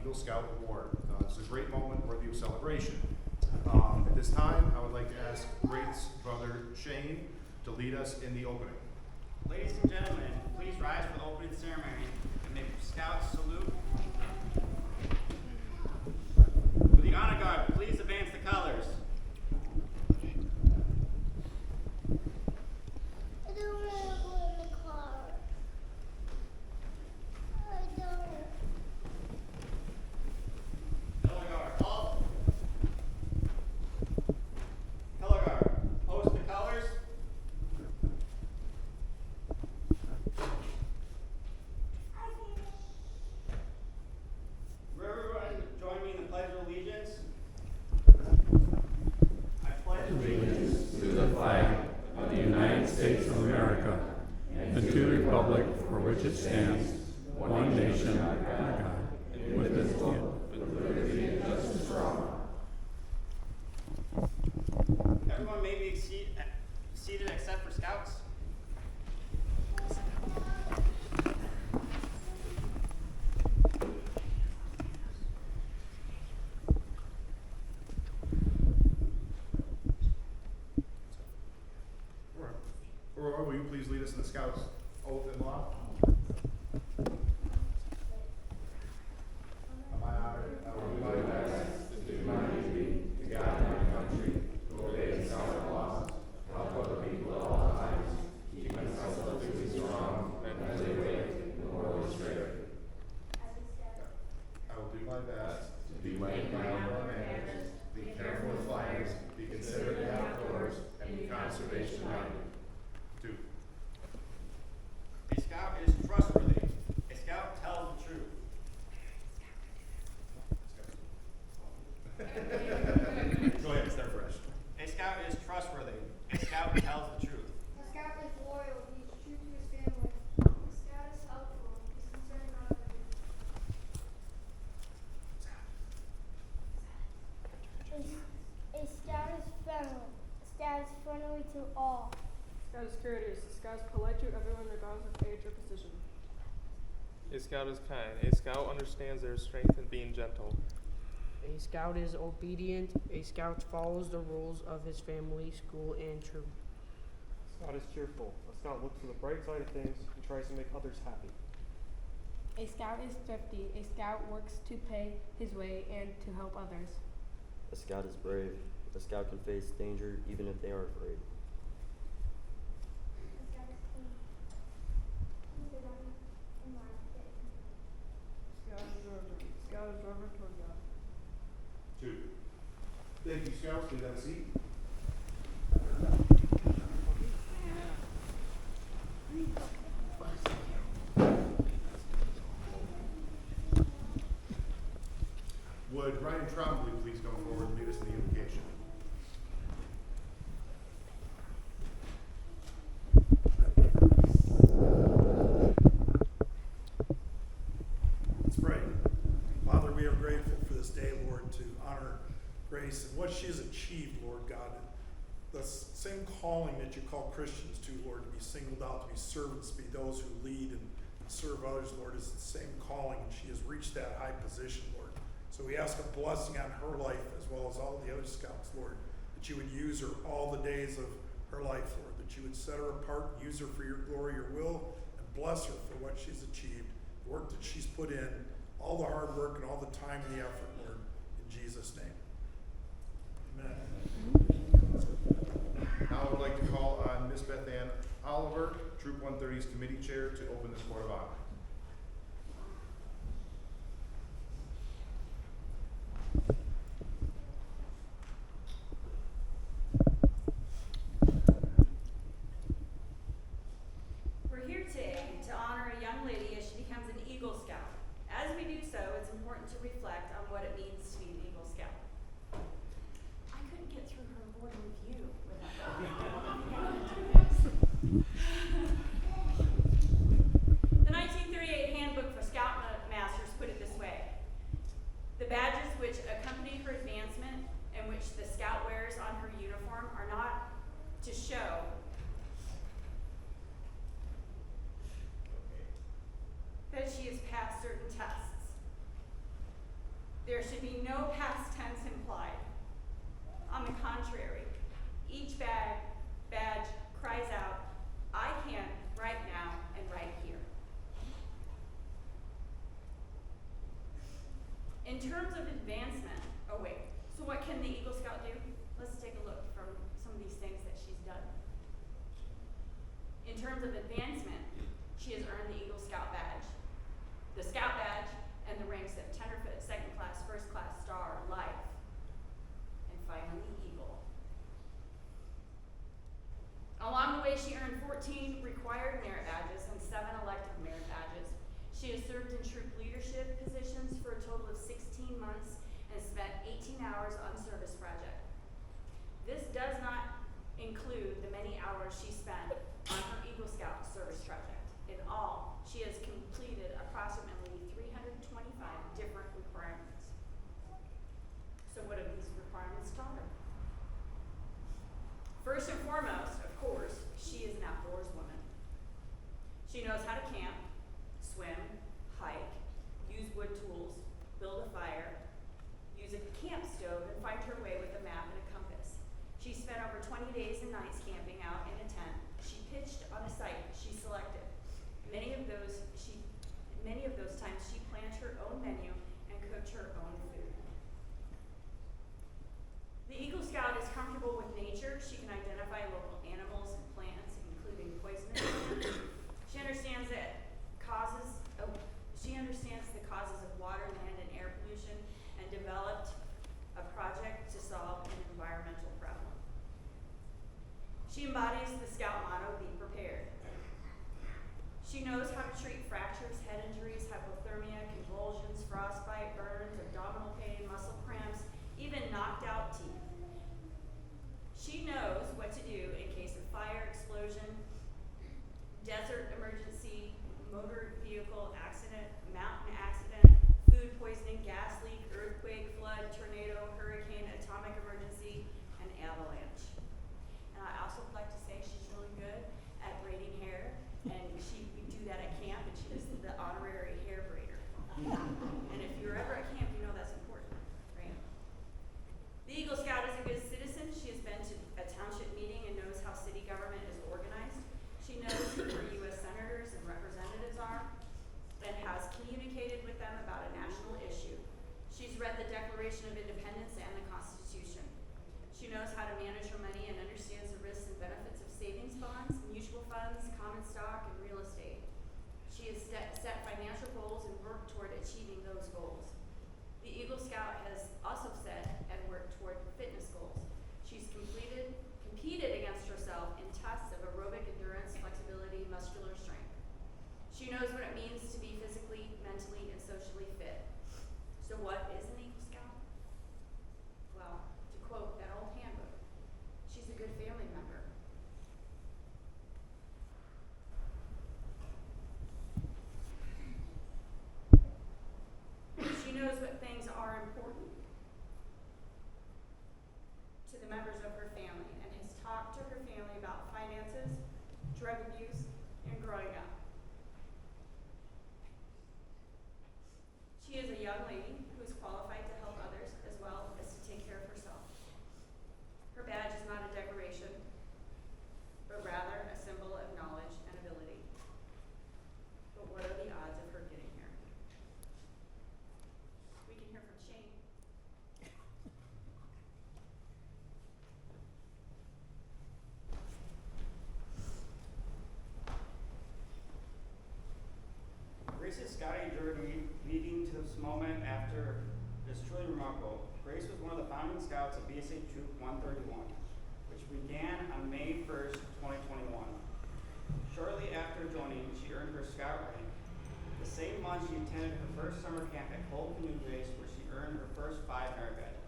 Eagle Scout Award. It's a great moment worthy of celebration. At this time, I would like to ask Grace's brother Shane to lead us in the opening. Ladies and gentlemen, please rise for the opening ceremony and may Scouts salute. For the honor guard, please advance the colors. I don't want to go in the car. I don't. Color guard, halt. Color guard, post the colors. Will everyone join me in the Pledge of Allegiance? I pledge allegiance To the flag of the United States of America and to the republic for which it stands, one nation, under God, with liberty and justice for all. Everyone may be seated except for Scouts. Aurora, will you please lead us in the Scouts oath and law? I will do my best to do my duty to guide my country, to obey the Scout laws, help other people at all times, keep myself physically strong, mentally awake, and morally straight. I will do my best To be like my own manners, be careful with flyers, be considerate of the outdoors, and be conservation minded. 2. A Scout is trustworthy. A Scout tells the truth. Go ahead, start fresh. A Scout is trustworthy. A Scout tells the truth. A Scout is loyal. He is true to his family. A Scout is helpful. He is concerned about others. A scout is friendly. A scout is friendly to all. Scout is courteous. A scout is polite to everyone regardless of age or position. A scout is kind. A scout understands their strength in being gentle. A scout is obedient. A scout follows the rules of his family, school, and troop. Scout is cheerful. A scout looks for the bright side of things and tries to make others happy. A scout is thrifty. A scout works to pay his way and to help others. A scout is brave. A scout can face danger even if they are afraid. A Scout is clean. He is running in line to get him. Scout is reverent. Scout is reverent toward God. 2. Thank you, Scouts. Please have a seat. Would Ryan Trombley please come forward and lead us in the invocation? Let's pray. Father, we are grateful for this day, Lord, to honor Grace and what she has achieved, Lord God. The same calling that you call Christians to, Lord, to be singled out, to be servants, to be those who lead and serve others, Lord, is the same calling, and she has reached that high position, Lord. So we ask a blessing on her life as well as all the other Scouts, Lord, that you would use her all the days of her life, Lord, that you would set her apart, use her for your glory, your will, and bless her for what she's achieved, the work that she's put in, all the hard work and all the time and the effort, Lord, in Jesus' name. Amen. Now I would like to call on Miss Beth Ann Oliver, Troop 130's committee chair, to open this court of honor. We're here today to honor a young lady as she becomes an Eagle Scout. As we do so, it's important to reflect on what it means to be an Eagle Scout. I couldn't get through her board review without The 1938 Handbook for Scoutmasters put it this way: the badges which accompany her advancement and which the Scout wears on her uniform are not to show that she has passed certain tests, There should be no past tense implied. On the contrary, each badge cries out, I can right now and right here. In terms of advancement, oh wait, so what can the Eagle Scout do? Let's take a look from some of these things that she's done. In terms of advancement, she has earned the Eagle Scout badge, the Scout badge, and the ranks of Tenderfoot, Second Class, First Class, Star, Life, and finally Eagle. Along the way, she earned 14 required merit badges and 7 elective merit badges. She has served in troop leadership positions for a total of 16 months and spent 18 hours on service project. This does not include the many hours she spent on her Eagle Scout service project. In all, she has completed approximately 325 different requirements. So what have these requirements taught her? First and foremost, of course, she is an outdoors woman. She knows how to camp, swim, hike, use wood tools, build a fire, use a camp stove, and find her way with a map and a compass. She spent over 20 days and nights camping out in a tent. She pitched on a site she selected. Many of those times she planned her own menu and cooked her own food. The Eagle Scout is comfortable with nature. She can identify local animals and plants, including poisonous plants. She understands the causes of water, land, and air pollution, and developed a project to solve an environmental problem. She embodies the Scout motto, be prepared. She knows how to treat fractures, head injuries, hypothermia, convulsions, frostbite, burns, abdominal pain, muscle cramps, even knocked out teeth. She knows what to do in case of fire, explosion, desert emergency, motor vehicle accident, mountain accident, food poisoning, gas leak, earthquake, flood, tornado, hurricane, atomic emergency, and avalanche. And I also like to say she's really good at braiding hair, and we do that at camp, and she is the honorary hair braider. And if you're ever at camp, you know that's important, right? The Eagle Scout is a good citizen. She has been to a township meeting and knows how city government is organized. She knows who her U.S. senators and representatives are and has communicated with them about a national issue. She's read the Declaration of Independence and the Constitution. She knows how to manage her money and understands the risks and benefits of savings bonds, mutual funds, common stock, and real estate. She has set financial goals and worked toward achieving those goals. The Eagle Scout has also set and worked toward fitness goals. She's competed against herself in tests of aerobic endurance, flexibility, muscular strength. She knows what it means to be physically, mentally, and socially fit. So what is an Eagle Scout? Well, to quote that old handbook, she's a good family member. She knows what things are important to the members of her family and has talked to her family about finances, drug abuse, and growing up. She is a young lady who is qualified to help others as well as to take care of herself. Her badge is not a decoration, but rather a symbol of knowledge and ability. But what are the odds of her getting here? We can hear from Shane. Grace's scouting journey leading to this moment after is truly remarkable. Grace was one of the founding scouts of BSA Troop 131, which began on May 1st, 2021. Shortly after joining, she earned her scout rank. The same month, she attended her first summer camp at Cole Canoe Race, where she earned her first 5 merit badges.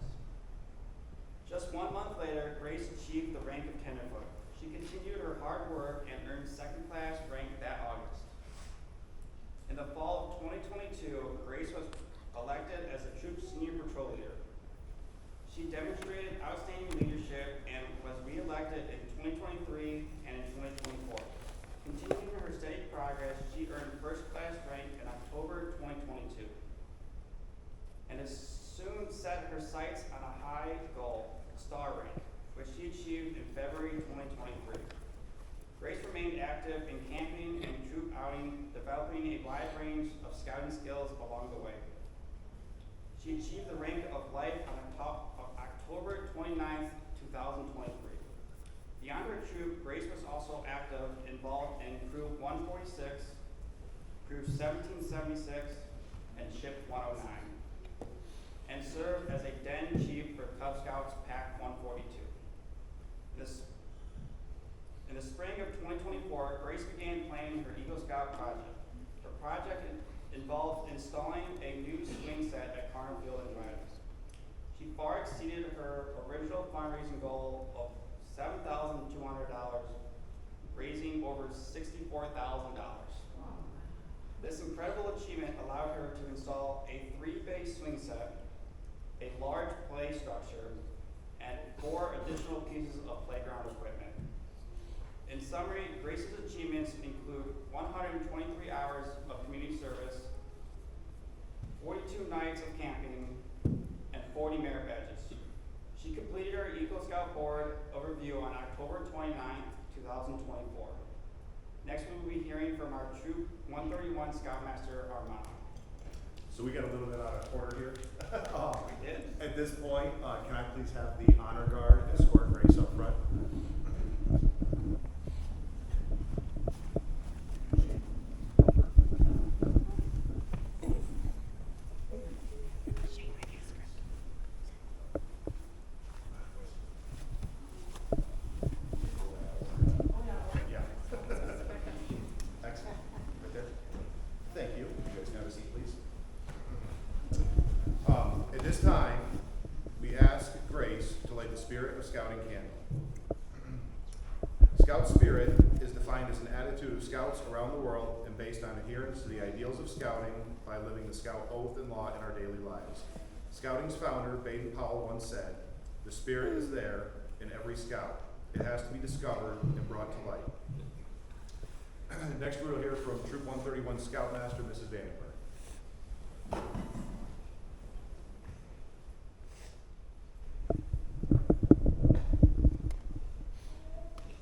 Just 1 month later, Grace achieved the rank of tenderfoot. She continued her hard work and earned second class rank that August. In the fall of 2022, Grace was elected as the troop's senior patrol leader. She demonstrated outstanding leadership and was re-elected in 2023 and in 2024. Continuing her steady progress, she earned first class rank in October 2022 and has developing a wide range of scouting skills along the way. She achieved the rank of Life on October 29th, 2023. Beyond her troop, Grace was also involved in Crew 146, Crew 1776, and Ship 109, and served as a den chief for Cub Scouts Pack 142. In the spring of 2024, Grace began planning her Eagle Scout project. Her project involved installing a new swing set at Carter Field in Dryden. She far exceeded her original fundraising goal of $7,200, raising over $64,000. This incredible achievement allowed her to install a 3-bay swing set, a large play structure, and 4 additional pieces of playground equipment. In summary, Grace's achievements include 123 hours of community service, 42 nights of camping, and 40 merit badges. She completed her Eagle Scout Board overview on October 29th, 2024. Next, we will be hearing from our Troop 131 Scoutmaster Armando. So we got a little bit out of order here. We did. At this point, can I please have the honor guard escort Grace up front? Yeah. Excellent. Right there. Thank you. You guys can have a seat, please. At this time, we ask Grace to light the Spirit of Scouting candle. Scout spirit is defined as an attitude of Scouts around the world and based on adherence to the ideals of Scouting by living the Scout oath and law in our daily lives. Scouting's founder, Baden Powell, once said, "The Spirit is there in every Scout. It has to be discovered and brought to light." Next, we will hear from Troop 131 Scoutmaster, Mrs. VandenBerghe.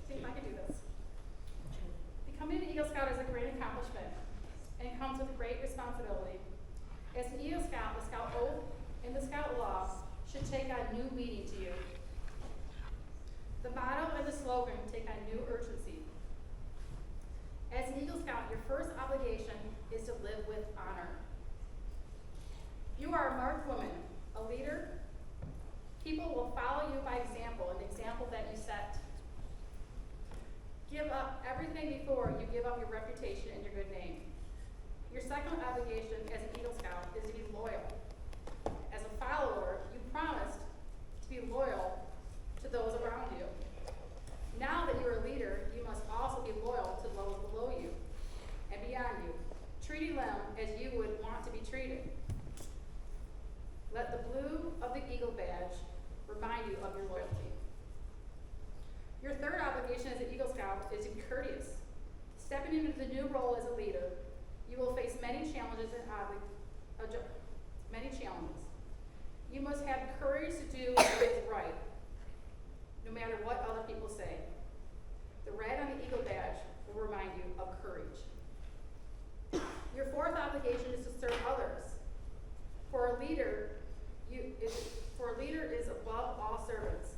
See if I can do this. Becoming an Eagle Scout is a great accomplishment and comes with great responsibility. As an Eagle Scout, the Scout oath and the Scout law should take on new meaning to you. The motto and the slogan take on new urgency. As an Eagle Scout, your first obligation is to live with honor. You are a marked woman, a leader. People will follow you by example, an example that you set. Give up everything before you give up your reputation and your good name. Your second obligation as an Eagle Scout is to be loyal. As a follower, you promised to be loyal to those around you. Now that you're a leader, you must also be loyal to those below you and beyond you, treating them as you would want to be treated. Let the blue of the Eagle badge remind you of your loyalty. Your third obligation as an Eagle Scout is to be courteous. Stepping into the new role as a leader, you will face many challenges and many challenges. You must have courage to do what is right, no matter what other people say. The red on the Eagle badge will remind you of courage. Your fourth obligation is to serve others. For a leader is above all servants.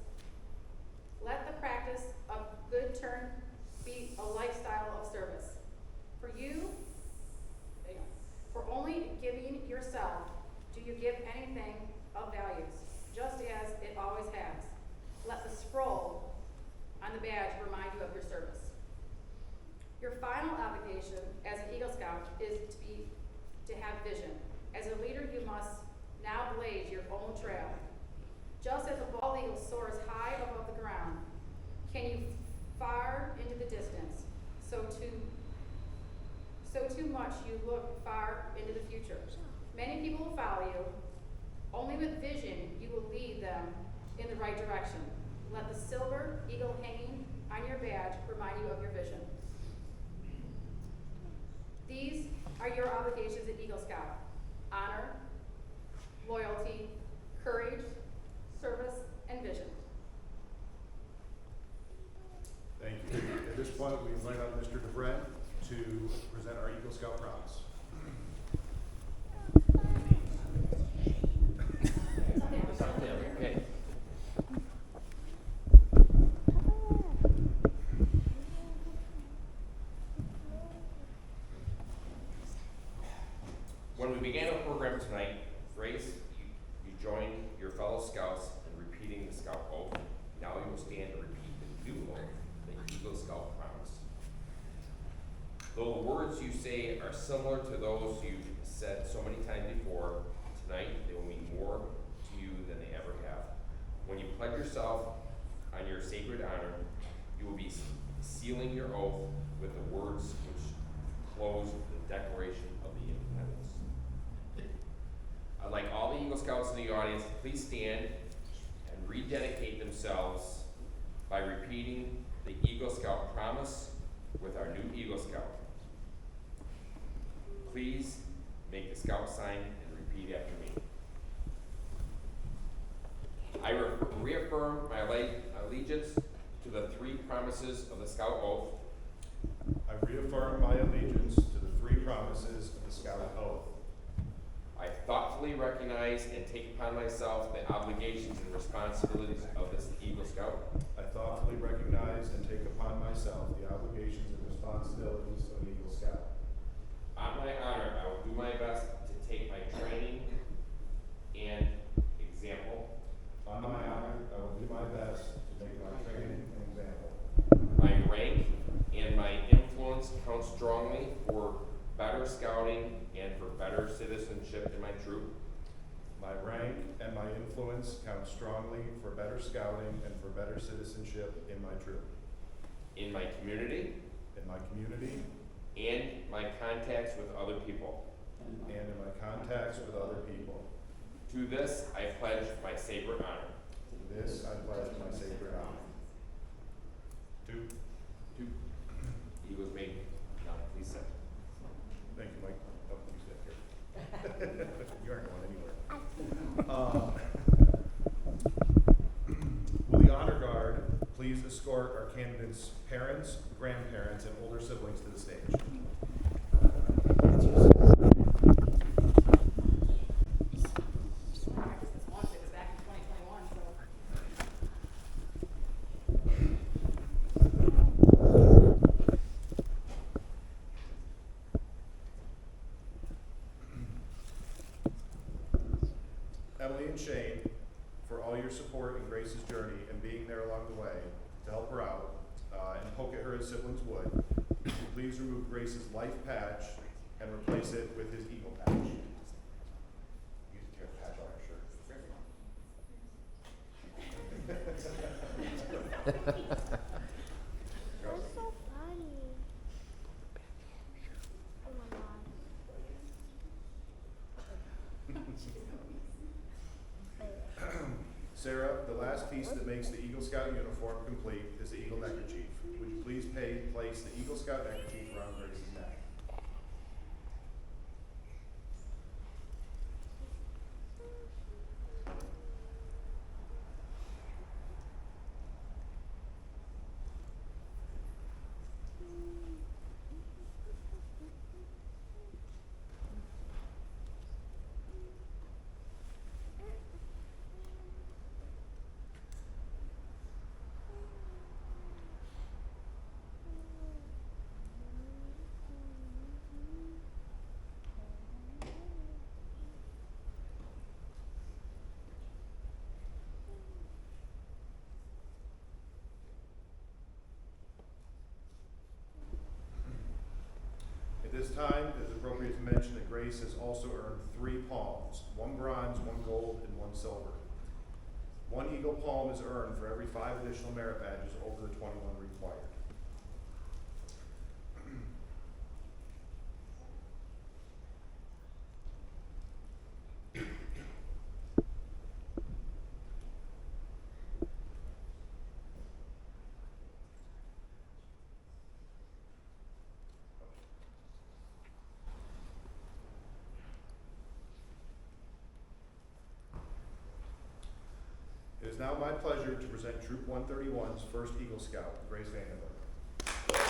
Let the practice of good turn be a lifestyle of service. For only giving yourself do you give anything of values, just as it always has. Let the scroll on the badge remind you of your service. Your final obligation as an Eagle Scout is to have vision. As a leader, you must now blaze your own trail. Just as a bald eagle soars high above the ground, can you far into the distance, so too much you look far into the future. Many people will follow you. Only with vision you will lead them in the right direction. Let the silver eagle hanging on your badge remind you of your vision. These are your obligations at Eagle Scout: honor, loyalty, courage, service, and vision. Thank you. At this point, we invite out Mr. DeBrent to present our Eagle Scout we began our program tonight, Grace, you joined your fellow scouts in repeating the scout oath. Now you will stand and repeat the new oath, the Eagle Scout promise. Though the words you say are similar to those you've said so many times before, tonight they will mean more to you than they ever have. When you pledge yourself on your sacred honor, you will be sealing your oath with the words which close the Declaration of the Independence. I'd like all the Eagle Scouts in the audience to please stand and rededicate themselves by repeating the Eagle Scout promise with our new Eagle Scout. Please make the Scout sign and repeat after me. I reaffirm my allegiance to the three promises of the Scout Oath. I reaffirm my allegiance to the three promises of the Scout Oath. I thoughtfully recognize and take upon myself the obligations and responsibilities of this Eagle Scout. I thoughtfully recognize and take upon myself the obligations and responsibilities of an Eagle Scout. On my honor, I will do my best to take my training and example. On my honor, I will do my best to make my training an example. My rank and my influence count strongly for better scouting and for better citizenship in my troop. My rank and my influence count strongly for better scouting and for better citizenship in my troop. In my community. In my community. And my contacts with other people. And in my contacts with other people. To this, I pledge my sacred honor. To this, I pledge my sacred honor. Two. Eagles made. Now, please sit. Thank you, Mike. Oh, you sit here. You aren't going anywhere. Will the honor guard please escort our candidates' parents, grandparents, and older siblings to the stage? Emily and Shane, for all your support in Grace's journey and being there along the way to help her out and poke at her as siblings would, please remove Grace's life patch and replace it with his eagle patch. You can tear the patch off your shirt. That's so funny. Oh my god. Sarah, the last piece that makes the Eagle Scout uniform complete is the Eagle neckerchief. Would you please place the Eagle Scout neckerchief around Grace's neck? At this time, it is appropriate to mention that Grace has also earned 3 palms, 1 bronze, 1 gold, and 1 silver. 1 Eagle palm is earned for every 5 additional merit badges over the 21 required. It is now my pleasure to present Troop 131's first Eagle Scout, Grace VandenBerghe.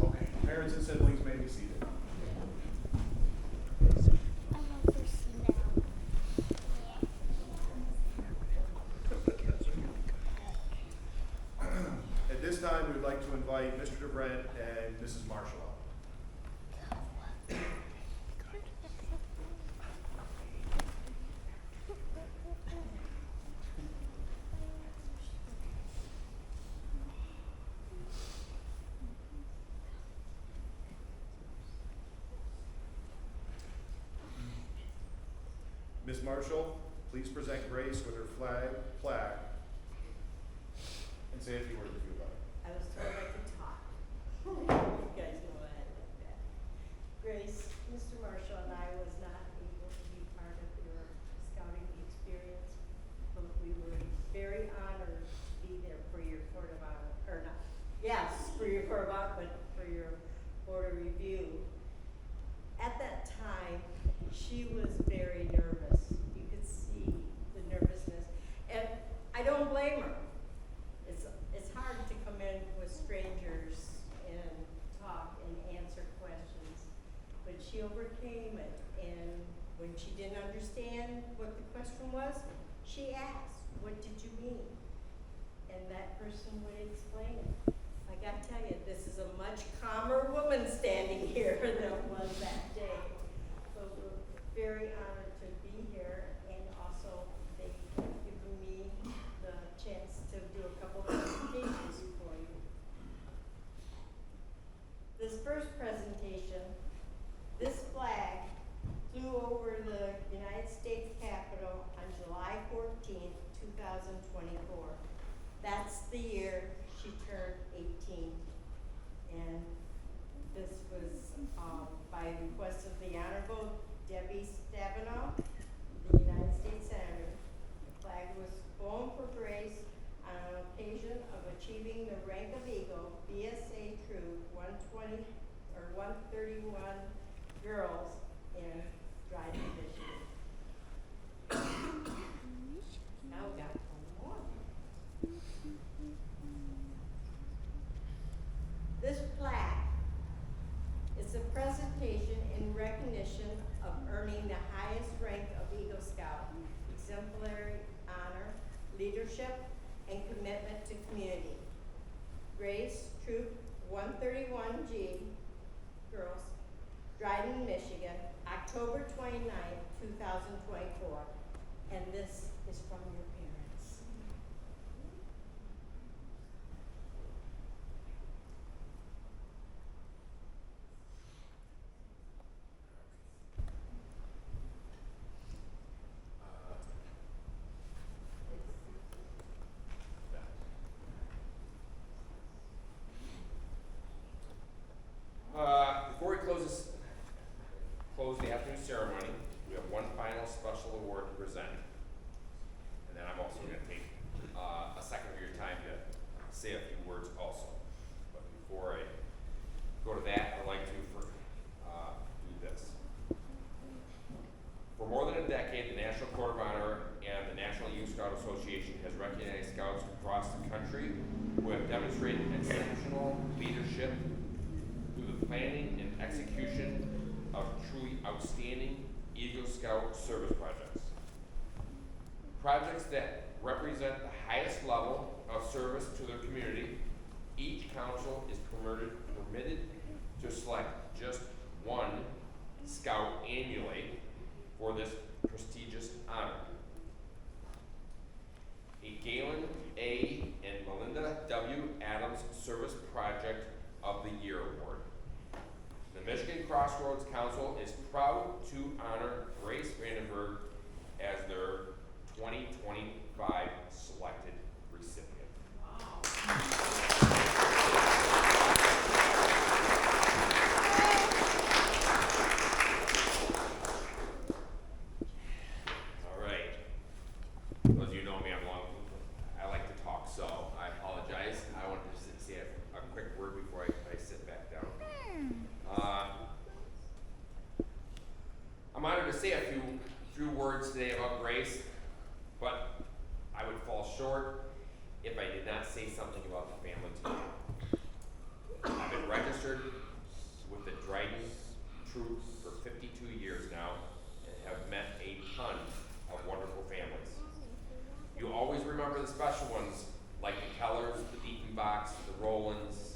Okay, parents and siblings may be seated. to invite Mr. DeBrent and Mrs. Marshall up. Ms. Marshall, please present Grace with her plaque, and say a few words if you would like. I was told I could talk. You guys know I like that. Grace, Mr. Marshall and I was not able to be part of your scouting experience, but we were very honored to be there for your court of honor, or not, yes, for your court of honor, but for your board of review. At that time, she was very nervous. You could see the nervousness. And I don't blame her. It's hard to come in with strangers and talk and answer questions. But she overcame it. And when she didn't understand what the question was, she asked, "What did you mean?" And that person would explain it. I gotta tell you, this is a much calmer woman standing here than it was that day. So we're very honored to be here, and also they've given me the chance to do a couple of presentations for you. This first presentation, this flag flew over the United States Capitol on July 14th, 2024. That's the year she turned 18. And this was by request of the Honorable Debbie Stabenow, the United States Senator. The flag was flown for Grace on an occasion of achieving the rank of Eagle, BSA Troop 120 or 131 girls in Dryden, Michigan. Now we got one more. This plaque is a presentation in recognition of earning the highest rank of Eagle Scout, exemplary honor, leadership, and commitment to community. Grace, Troop 131G, girls, Dryden, Michigan, October 29th, 2024. And this is from your parents. Before we close the afternoon ceremony, we have one final special award to present. And then I'm also going to take a second of your time to say a few words also. But before I go to that, I'd like to do this. For more than a decade, the National Court of Honor and the National Youth Scout Association has recognized scouts across the country who have demonstrated exceptional leadership through the planning and execution of truly outstanding Eagle Scout service projects. Projects that represent the highest level of service to their community. Each council is permitted to select just one Scout annually for this prestigious honor. A Galen A. and Melinda W. Adams Service Project of the Year Award. The Michigan Crossroads Council is proud to honor Grace VandenBerghe as their 2025 selected recipient. All right. Those of you who know me, I like to talk, so I apologize. I wanted to say a quick word before I sit back down. I'm honored to say a few words today about Grace, but I would fall short if I did not say something about the family today. I've been registered with the Dryden troops for 52 years now and have met a ton of wonderful families. You always remember the special ones like the Kellers, the Deaconbachs, the Rowlands,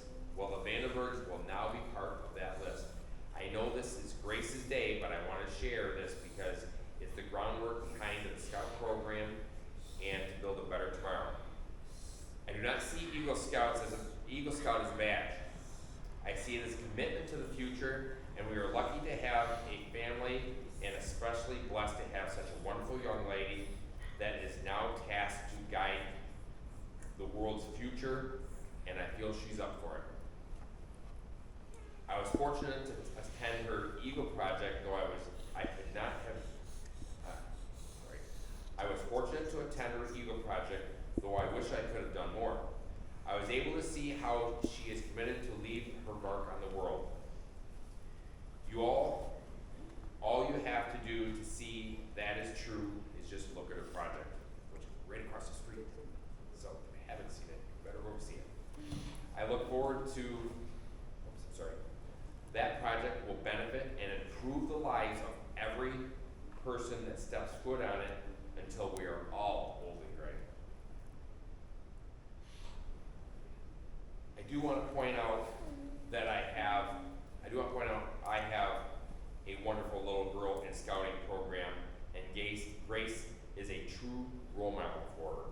fortunate to attend her Eagle project, though I could not have, I was fortunate to attend her Eagle project, though I wish I could have done more. I was able to see how she is committed to leave her mark on the world. All you have to do to see that is true is just look at her project, which is right across the street. So if you haven't seen it, you better go see it. I look forward to, that project will benefit and improve the lives of every person that steps foot on it until we are all old and gray. I do want to point out that I have a wonderful little girl in scouting program, and Grace is a true role model for her.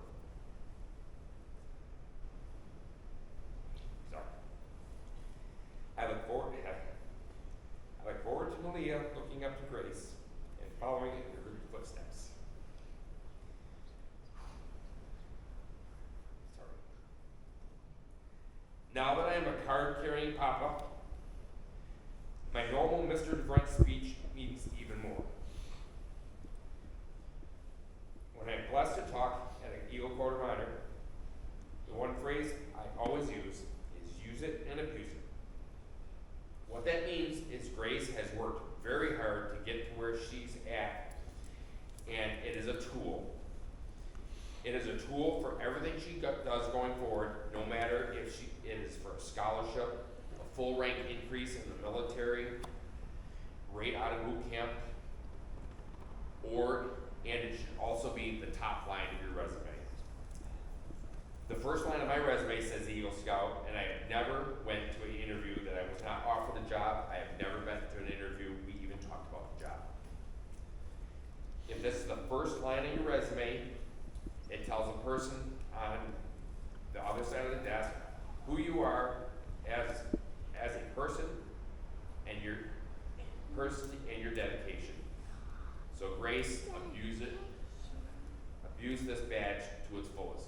Sorry. I look forward to Malia looking up to Grace and following in her footsteps. Sorry. Now that I am a card-carrying papa, my normal Mr. DeVrent speech means even more. When I'm blessed to talk at an Eagle Court of Honor, the one phrase I always use is use it and abuse it. What that means is Grace has worked very hard to get to where she's at, and it is a tool. It is a tool for everything she does going forward, no matter if it is for a scholarship, a full rank increase in the military, right out of boot camp, and it should also be the top line of your resume. The first line of my resume says Eagle Scout, and I have never went to an interview that I was not offered the job. I have never been to an interview we even talked about the job. If this is the first line of your resume, it tells a person on the other side of the desk who you are as a person and your dedication. So Grace, abuse this badge to its fullest.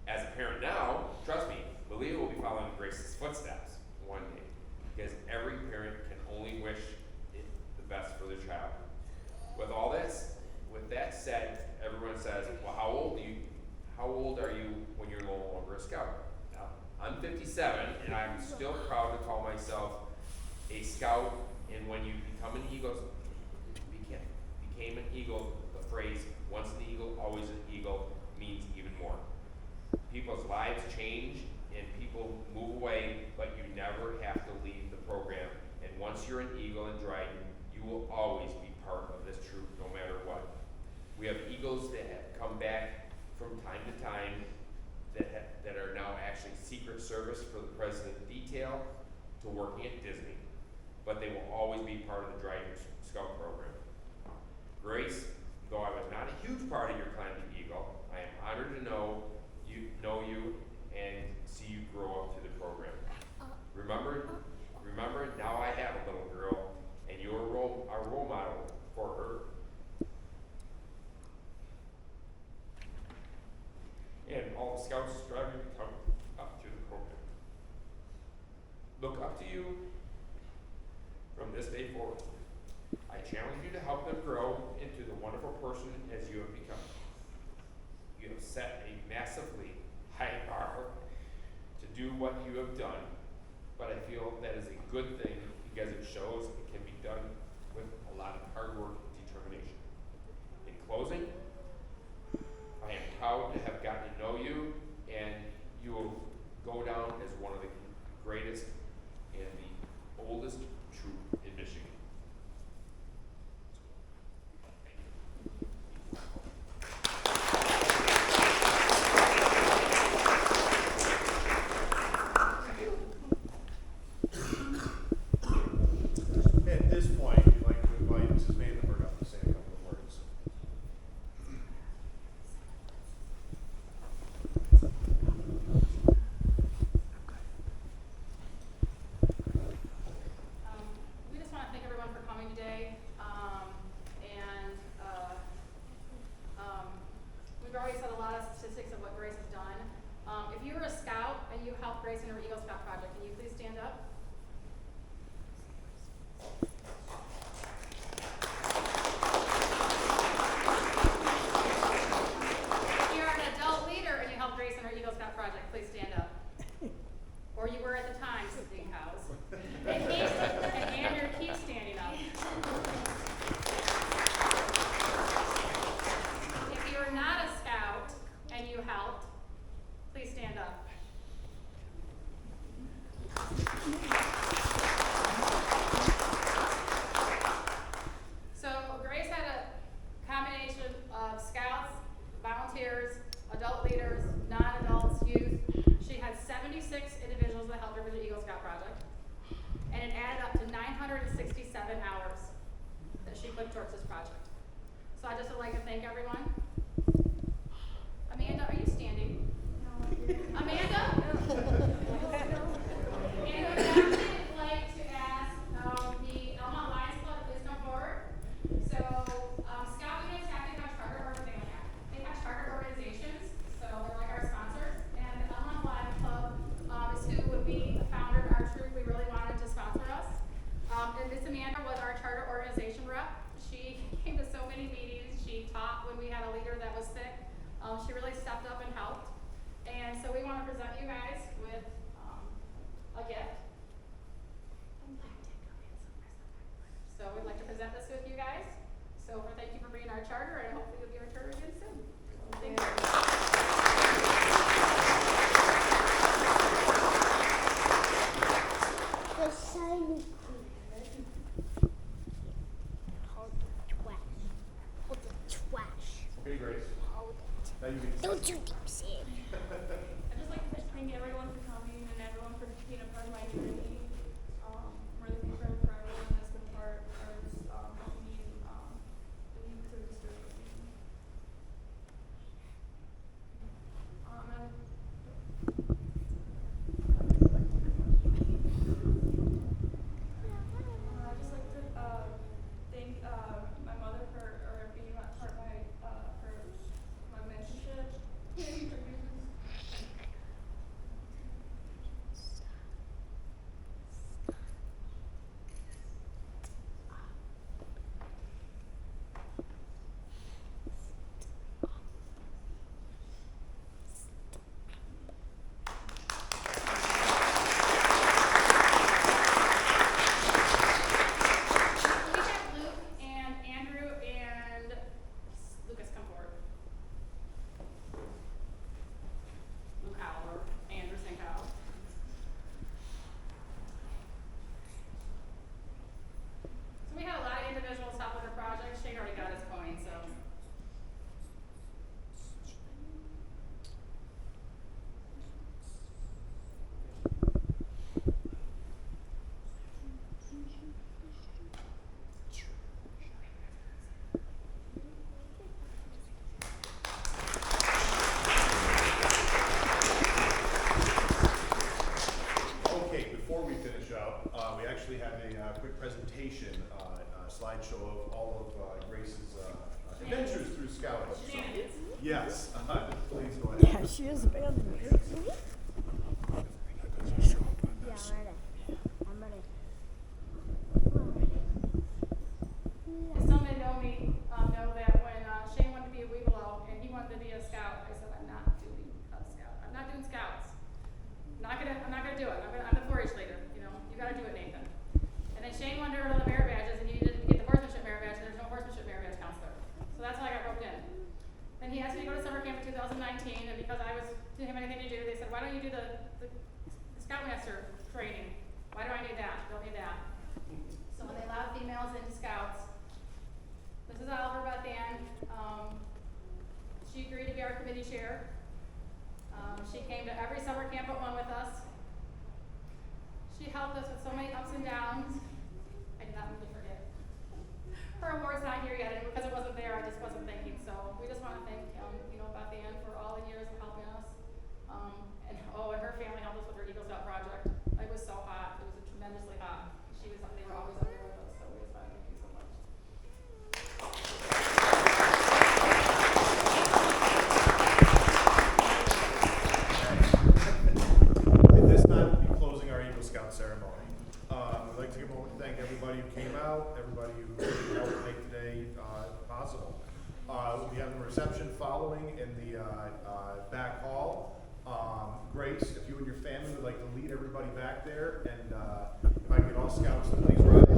As a parent now, trust me, Malia will be following Grace's footsteps one day, because every parent can only wish the best for their child. With that said, everyone says, well, how old are you when you're no longer a scout? Now, I'm 57, and I'm still proud to call myself a scout. And when you become an eagle, became an eagle, the phrase "once an eagle, always an eagle" means even more. People's lives change and people move away, but you never have to leave the program. And once you're an eagle in Dryden, you will always be part of this troop, no matter what. We have eagles that have come back from time to time that are now actually Secret Service for the President detail to working at Disney, but they will always be part of the Dryden Scout program. Grace, though I was not a huge part of your climbing eagle, I am honored to know you and see you grow up through the program. Remember, now I have a little girl, and you're a role model for her. And all the scouts striving to come up through the program. Look up to you from this day forward. I challenge you to help them grow into the wonderful person as you have become. You have set a massively high bar to do what you have done, but I feel that is a good thing because it shows it can be done with a lot of hard work and determination. In closing, I am proud to have gotten to know you, and you will go down as one of the greatest and the oldest troop in Michigan. At this point, So I just would like to thank everyone. Amanda, are you standing? No. Amanda? And I would actually like to ask the Elmont Lions Club to please come forward. So Scout units have to have charter organizations, so they're like our sponsors. And the Elmont Lions Club is who would be the founder of our troop. We really wanted to sponsor us. And Miss Amanda was our charter organization rep. She came to so many meetings. She taught when we had a leader that was sick. She really stepped up and helped. And so we want to present you guys with a gift. So we'd like to present this with you guys. So thank you for being our charter, and hopefully you'll be our charter again soon. Thank you. The shiny queen. Hold the trash. Hold the trash. Okay, Grace. Hold it. Now you can. Don't you deep sea. I'd just like to thank everyone for coming and everyone for being a part of my journey. I'm really grateful for everyone that's been part of helping me through this journey. I'd just like to thank my mother for being a part of for my mentorship. We have Luke and Andrew and Lucas come forward. Luke Howell or Andrew St. Howell. So we had a lot of individuals help with the project. Shane already got his coin, so. Okay, before we finish up, we actually have a quick presentation, slideshow of all of Grace's adventures through Scouting. So, yes, please go ahead. Yeah, she is abandoned. Yeah, I'm ready. And some that know me know that when Shane wanted to be a Weeblo and he wanted to be a scout, I said, I'm not doing a scout. I'm not doing scouts. I'm not gonna do it. I'm the 4-H leader. You know, you gotta do it, Nathan. And then Shane wanted to earn the merit badges, and he needed to get the horsemanship merit badge, and there's no horsemanship merit badge counselor. So that's how I got roped in. Then he asked me to go to summer camp in 2019, and because I didn't have anything to do, they said, why don't you do the Scoutmaster training? Why do I need that? Don't need that. So when they allowed females into scouts, Mrs. Oliver Beth Ann, she agreed to be our committee chair. She came to every summer camp but one with us. She helped us with so many ups and downs. I did not mean to forget. Her award's not here yet, and because it wasn't there, I just wasn't thinking. So we just want to thank Beth Ann for all the years of helping us. And her family helped us with her Eagle Scout project. It was so hot. It was tremendously hot. They were always up there with us. So we just want to thank you so much. At this time, we'll be closing our Eagle Scout ceremony. I'd like to take a moment to thank everybody who came out, everybody who helped make today possible. We'll be having a reception following in the back hall. Grace, if you and your family would like to lead everybody back there, and if I can get all scouts to please rise.